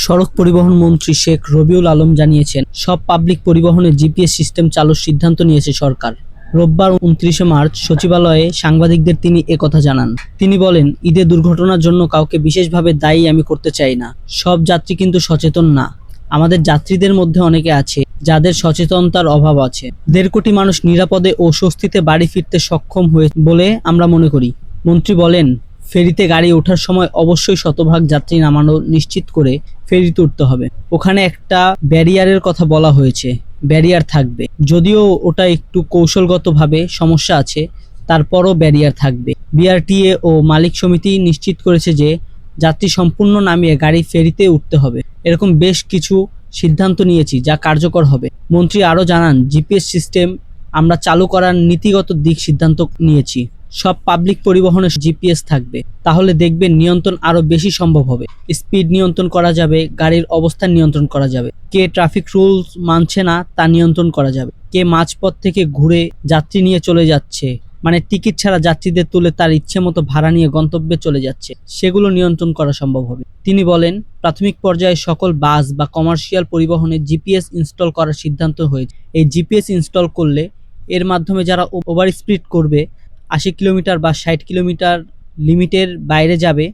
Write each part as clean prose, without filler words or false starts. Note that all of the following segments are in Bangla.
সড়ক পরিবহন মন্ত্রী শেখ রবিউল আলম জানিয়েছেন, সব পাবলিক পরিবহনে জিপিএস সিস্টেম চালুর সিদ্ধান্ত নিয়েছে সরকার। রোববার 29 মার্চ সচিবালয়ে সাংবাদিকদের তিনি একথা জানান। তিনি বলেন, ঈদে দুর্ঘটনার জন্য কাউকে বিশেষভাবে দায়ী আমি করতে চাই না। সব যাত্রী কিন্তু সচেতন না। আমাদের যাত্রীদের মধ্যে অনেকে আছে যাদের সচেতনতার অভাব আছে। 1.5 কোটি মানুষ নিরাপদে ও স্বস্তিতে বাড়ি ফিরতে সক্ষম হয়েছে বলে আমরা মনে করি। মন্ত্রী বলেন, ফেরিতে গাড়ি ওঠার সময় অবশ্যই শতভাগ যাত্রী নামানো নিশ্চিত করে ফেরিতে উঠতে হবে। ওখানে একটা ব্যারিয়ারের কথা বলা হয়েছে, ব্যারিয়ার থাকবে। যদিও ওটা একটু কৌশলগতভাবে সমস্যা আছে, তারপরও ব্যারিয়ার থাকবে। বিআরটিএ ও মালিক সমিতি নিশ্চিত করেছে যে যাত্রী সম্পূর্ণ নামিয়ে গাড়ি ফেরিতে উঠতে হবে। এরকম বেশ কিছু সিদ্ধান্ত নিয়েছি যা কার্যকর হবে। মন্ত্রী আরও জানান, জিপিএস সিস্টেম আমরা চালু করার নীতিগত দিক সিদ্ধান্ত নিয়েছি। সব পাবলিক পরিবহনে জিপিএস থাকবে, তাহলে দেখবেন নিয়ন্ত্রণ আরো বেশি সম্ভব হবে। স্পিড নিয়ন্ত্রণ করা যাবে, গাড়ির অবস্থান নিয়ন্ত্রণ করা যাবে, কে ট্রাফিক রুলস মানছে না তা নিয়ন্ত্রণ করা যাবে, কে মাঝপথ থেকে ঘুরে যাত্রী নিয়ে চলে যাচ্ছে, মানে টিকিট ছাড়া যাত্রীদের তুলে তার ইচ্ছে মতো ভাড়া নিয়ে গন্তব্যে চলে যাচ্ছে, সেগুলো নিয়ন্ত্রণ করা সম্ভব হবে। তিনি বলেন, প্রাথমিক পর্যায়ে সকল বাস বা কমার্শিয়াল পরিবহনে জিপিএস ইনস্টল করার সিদ্ধান্ত হয়েছে। এই জিপিএস ইনস্টল করলে এর মাধ্যমে যারা ওভার স্পিড করবে, 80 কিলোমিটার বা 60 কিলোমিটার লিমিটের বাইরে যাবে,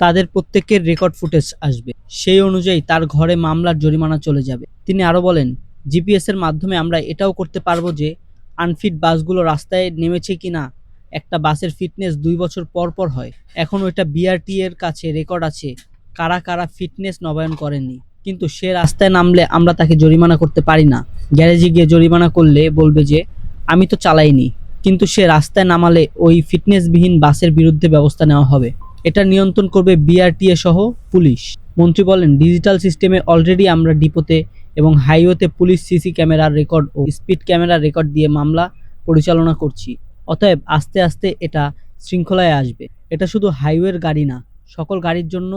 তাদের প্রত্যেকের রেকর্ড ফুটেজ আসবে। সেই অনুযায়ী তার ঘরে মামলার জরিমানা চলে যাবে। তিনি আরও বলেন, জিপিএস এর মাধ্যমে আমরা এটাও করতে পারবো যে আনফিট বাসগুলো রাস্তায় নেমেছে কিনা। একটা বাসের ফিটনেস 2 বছর পর পর হয়। এখন ওইটা বিআরটি এর কাছে রেকর্ড আছে কারা কারা ফিটনেস নবায়ন করেননি, কিন্তু সে রাস্তায় নামলে আমরা তাকে জরিমানা করতে পারি না। গ্যারেজে গিয়ে জরিমানা করলে বলবে যে আমি তো চালাইনি, কিন্তু সে রাস্তায় নামালে ওই ফিটনেসবিহীন বাসের বিরুদ্ধে ব্যবস্থা নেওয়া হবে। এটা নিয়ন্ত্রণ করবে বিআরটিএ সহ পুলিশ। মন্ত্রী বলেন, ডিজিটাল সিস্টেমে অলরেডি আমরা ডিপোতে এবং হাইওয়েতে পুলিশ সিসি ক্যামেরার রেকর্ড ও স্পিড ক্যামেরার রেকর্ড দিয়ে মামলা পরিচালনা করছি। অতএব আস্তে আস্তে এটা শৃঙ্খলায় আসবে। এটা শুধু হাইওয়ের গাড়ি না, সকল গাড়ির জন্য